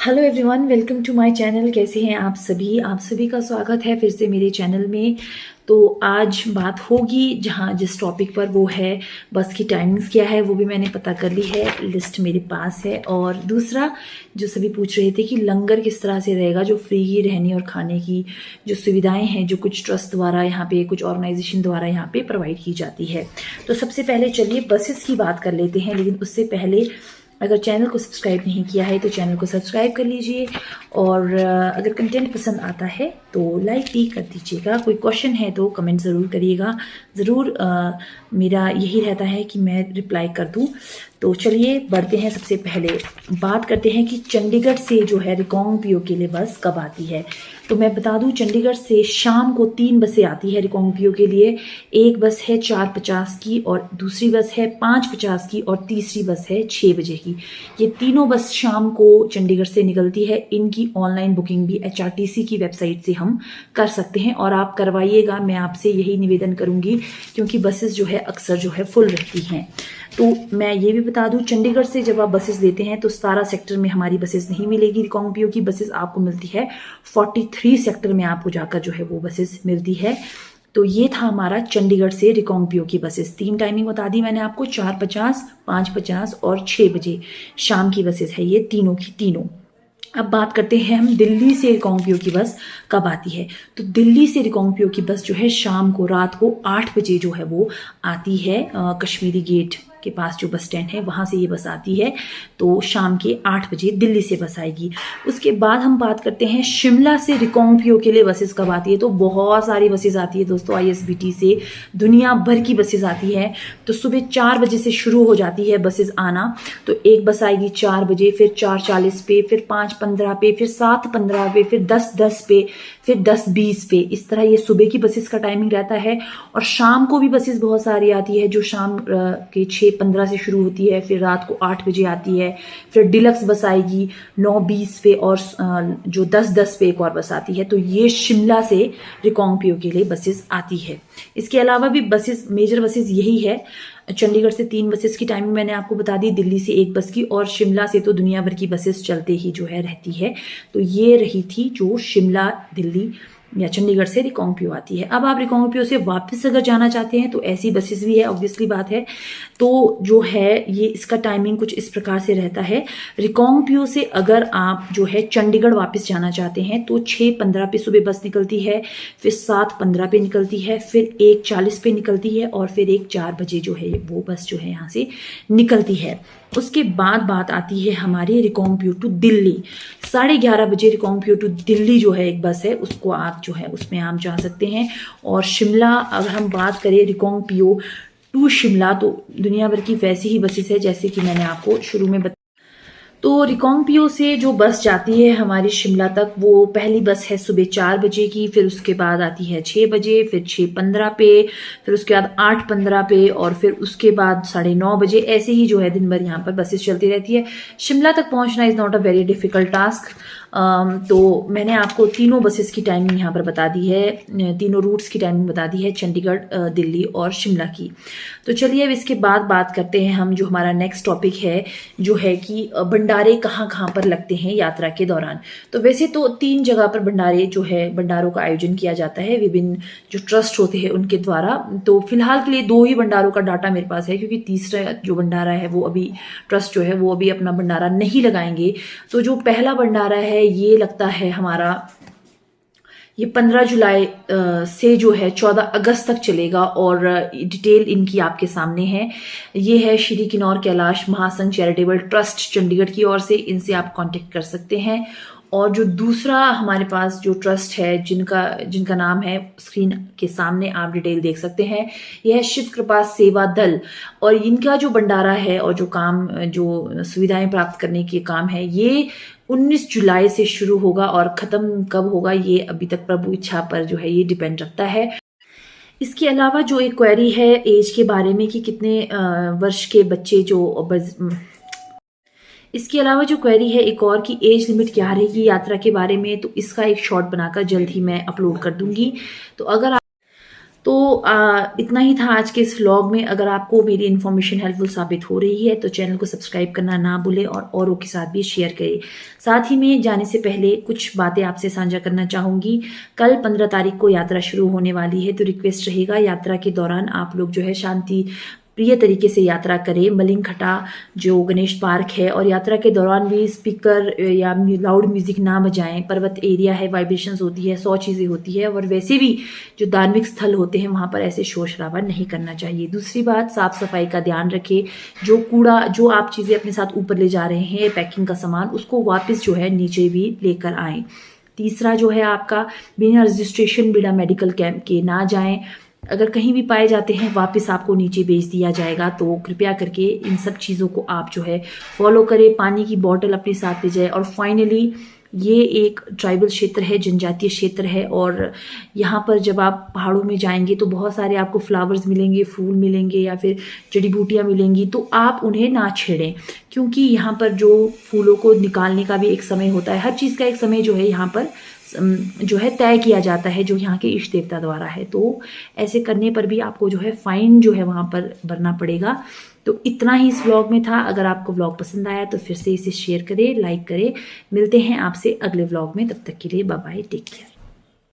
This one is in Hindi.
Hello everyone, welcome to my channel. कैसे हैं आप सभी? आप सभी का स्वागत है फिर से मेरे चैनल में। तो आज बात होगी जहां जिस टॉपिक पर, वो है बस की टाइमिंग्स क्या है, वो भी मैंने पता कर ली है, लिस्ट मेरे पास है। और दूसरा, जो सभी पूछ रहे थे कि लंगर किस तरह से रहेगा, जो फ्री की रहने और खाने की जो सुविधाएं हैं, जो कुछ ट्रस्ट द्वारा यहाँ पे, कुछ ऑर्गेनाइजेशन द्वारा यहाँ पे प्रोवाइड की जाती है। तो सबसे पहले चलिए बसेस की बात कर लेते हैं, लेकिन उससे पहले अगर चैनल को सब्सक्राइब नहीं किया है तो चैनल को सब्सक्राइब कर लीजिए। और अगर कंटेंट पसंद आता है तो लाइक भी कर दीजिएगा। कोई क्वेश्चन है तो कमेंट ज़रूर करिएगा, ज़रूर मेरा यही रहता है कि मैं रिप्लाई कर दूं। तो चलिए बढ़ते हैं। सबसे पहले बात करते हैं कि चंडीगढ़ से जो है रिकांगपिओ के लिए बस कब आती है। तो मैं बता दूं, चंडीगढ़ से शाम को 3 बसें आती है रिकांगपिओ के लिए। एक बस है 4:50 की, और दूसरी बस है 5:50 की, और तीसरी बस है 6 बजे की। ये तीनों बस शाम को चंडीगढ़ से निकलती है। इनकी ऑनलाइन बुकिंग भी HRTC की वेबसाइट से हम कर सकते हैं, और आप करवाइएगा, मैं आपसे यही निवेदन करूंगी, क्योंकि बसेस जो है अक्सर जो है फुल रहती हैं। तो मैं ये भी बता दूं, चंडीगढ़ से जब आप बसेस लेते हैं तो 17 सेक्टर में हमारी बसेस नहीं मिलेगी। रिकांगपिओ की बसेस आपको मिलती है 43 सेक्टर में, आपको जाकर जो है वो बसेस मिलती है। तो ये था हमारा चंडीगढ़ से रिकांगपिओ की बसेस। 3 टाइमिंग बता दी मैंने आपको, 4:50, 5:50 और 6 बजे शाम की बसेस है ये तीनों की तीनों। अब बात करते हैं हम दिल्ली से रिकांगपिओ की बस कब आती है। तो दिल्ली से रिकांगपिओ की बस जो है शाम को, रात को 8 बजे जो है वो आती है। कश्मीरी गेट के पास जो बस स्टैंड है वहां से ये बस आती है। तो शाम के 8 बजे दिल्ली से बस आएगी। उसके बाद हम बात करते हैं शिमला से रिकांगपिओ के लिए बसेस कब आती है। तो बहुत सारी बसेस आती है दोस्तों, ISBT से दुनिया भर की बसेस आती है। तो सुबह 4 बजे से शुरू हो जाती है बसेस आना। तो एक बस आएगी 4 बजे, फिर 4:40 पे, फिर 5:15 पे, फिर 7:15 पे, फिर 10:10 पे, फिर 10:20 पे। इस तरह ये सुबह की बसेस का टाइमिंग रहता है। और शाम को भी बसेस बहुत सारी आती है, जो शाम के 6:15 से शुरू होती है, फिर रात को 8 बजे आती है। फिर डिलक्स बस आएगी 9:20 पे, और जो 10:10 पे एक और बस आती है। तो ये शिमला से रिकांगपिओ के लिए बसेस आती है। इसके अलावा भी बसेस, मेजर बसेस यही है। चंडीगढ़ से 3 बसेस की टाइमिंग मैंने आपको बता दी, दिल्ली से 1 बस की, और शिमला से तो दुनिया भर की बसेस चलते ही जो है रहती है। तो ये रही थी जो शिमला, दिल्ली या चंडीगढ़ से रिकांगपिओ आती है। अब आप रिकांगपिओ से वापस अगर जाना चाहते हैं तो ऐसी बसेस भी है, ऑब्वियसली बात है। तो जो है ये, इसका टाइमिंग कुछ इस प्रकार से रहता है। रिकांगपिओ से अगर आप जो है चंडीगढ़ वापस जाना चाहते हैं तो 6:15 पे सुबह बस निकलती है, फिर 7:15 पे निकलती है, फिर 1:40 पे निकलती है, और फिर 4 बजे जो है वो बस जो है यहाँ से निकलती है। उसके बाद बात आती है हमारी रिकांगपिओ टू दिल्ली। 11:30 बजे रिकांगपिओ टू दिल्ली जो है एक बस है, उसको आप जो है उसमें आप जा सकते हैं। और शिमला, अगर हम बात करें रिकांगपिओ टू शिमला, तो दुनिया भर की वैसी ही बसेस है जैसे कि मैंने आपको शुरू में बताया। तो रिकांगपिओ से जो बस जाती है हमारी शिमला तक, वो पहली बस है सुबह 4 बजे की, फिर उसके बाद आती है 6 बजे, फिर 6:15 पे, फिर उसके बाद 8:15 पे, और फिर उसके बाद 9:30 बजे। ऐसे ही जो है दिन भर यहाँ पर बसेस चलती रहती है। शिमला तक पहुंचना is not a very difficult task. तो मैंने आपको तीनों बसेस की टाइमिंग यहाँ पर बता दी है, तीनों रूट्स की टाइमिंग बता दी है, चंडीगढ़, दिल्ली और शिमला की। तो चलिए अब इसके बाद बात करते हैं हम, जो हमारा नेक्स्ट टॉपिक है, जो है कि भंडारे कहाँ कहाँ पर लगते हैं यात्रा के दौरान। तो वैसे तो 3 जगह पर भंडारे जो है, भंडारों का आयोजन किया जाता है विभिन्न जो ट्रस्ट होते हैं उनके द्वारा। तो फिलहाल के लिए 2 ही भंडारों का डाटा मेरे पास है, क्योंकि तीसरा जो भंडारा है वो अभी ट्रस्ट जो है वो अभी अपना भंडारा नहीं लगाएंगे। तो जो पहला भंडारा है ये लगता है हमारा, ये 15 जुलाई से जो है 14 अगस्त तक चलेगा, और डिटेल इनकी आपके सामने है। ये है श्री किन्नौर कैलाश महासंघ चैरिटेबल ट्रस्ट चंडीगढ़ की ओर से, इनसे आप कांटेक्ट कर सकते हैं। और जो दूसरा हमारे पास जो ट्रस्ट है, जिनका जिनका नाम है, स्क्रीन के सामने आप डिटेल देख सकते हैं, यह है शिव कृपा सेवा दल। और इनका जो भंडारा है और जो काम, जो सुविधाएं प्राप्त करने के काम है, ये 19 जुलाई से शुरू होगा, और खत्म कब होगा ये अभी तक प्रभु इच्छा पर जो है ये डिपेंड रखता है। इसके अलावा जो एक क्वेरी है एज के बारे में, कि कितने वर्ष के बच्चे जो इसके अलावा जो क्वेरी है एक और, कि एज लिमिट क्या रहेगी यात्रा के बारे में, तो इसका एक शॉर्ट बनाकर जल्द ही मैं अपलोड कर दूंगी। तो अगर तो इतना ही था आज के इस व्लॉग में। अगर आपको मेरी इन्फॉर्मेशन हेल्पफुल साबित हो रही है तो चैनल को सब्सक्राइब करना ना भूलें और औरों के साथ भी शेयर करें। साथ ही में जाने से पहले कुछ बातें आपसे साझा करना चाहूँगी। कल 15 तारीख को यात्रा शुरू होने वाली है, तो रिक्वेस्ट रहेगा यात्रा के दौरान आप लोग जो है शांति प्रिय तरीके से यात्रा करें। मलिंगखटा जो गणेश पार्क है, और यात्रा के दौरान भी स्पीकर या लाउड म्यूजिक ना बजाएं। पर्वत एरिया है, वाइब्रेशंस होती है, 100 चीज़ें होती है, और वैसे भी जो धार्मिक स्थल होते हैं वहाँ पर ऐसे शोर शराबा नहीं करना चाहिए। दूसरी बात, साफ सफाई का ध्यान रखें। जो कूड़ा, जो आप चीज़ें अपने साथ ऊपर ले जा रहे हैं पैकिंग का सामान, उसको वापस जो है नीचे भी लेकर आएँ। तीसरा जो है आपका, बिना रजिस्ट्रेशन बिना मेडिकल कैंप के ना जाएं। अगर कहीं भी पाए जाते हैं वापस आपको नीचे भेज दिया जाएगा, तो कृपया करके इन सब चीज़ों को आप जो है फॉलो करें। पानी की बॉटल अपने साथ ले जाए। और फाइनली, ये एक ट्राइबल क्षेत्र है, जनजातीय क्षेत्र है, और यहाँ पर जब आप पहाड़ों में जाएंगे तो बहुत सारे आपको फ्लावर्स मिलेंगे, फूल मिलेंगे या फिर जड़ी बूटियाँ मिलेंगी, तो आप उन्हें ना छेड़ें, क्योंकि यहाँ पर जो फूलों को निकालने का भी एक समय होता है। हर चीज़ का एक समय जो है यहाँ पर जो है तय किया जाता है, जो यहाँ के इष्ट देवता द्वारा है। तो ऐसे करने पर भी आपको जो है फाइन जो है वहाँ पर भरना पड़ेगा। तो इतना ही इस व्लॉग में था। अगर आपको व्लॉग पसंद आया तो फिर से इसे शेयर करें, लाइक करें। मिलते हैं आपसे अगले व्लॉग में, तब तक के लिए बाय बाय, टेक केयर।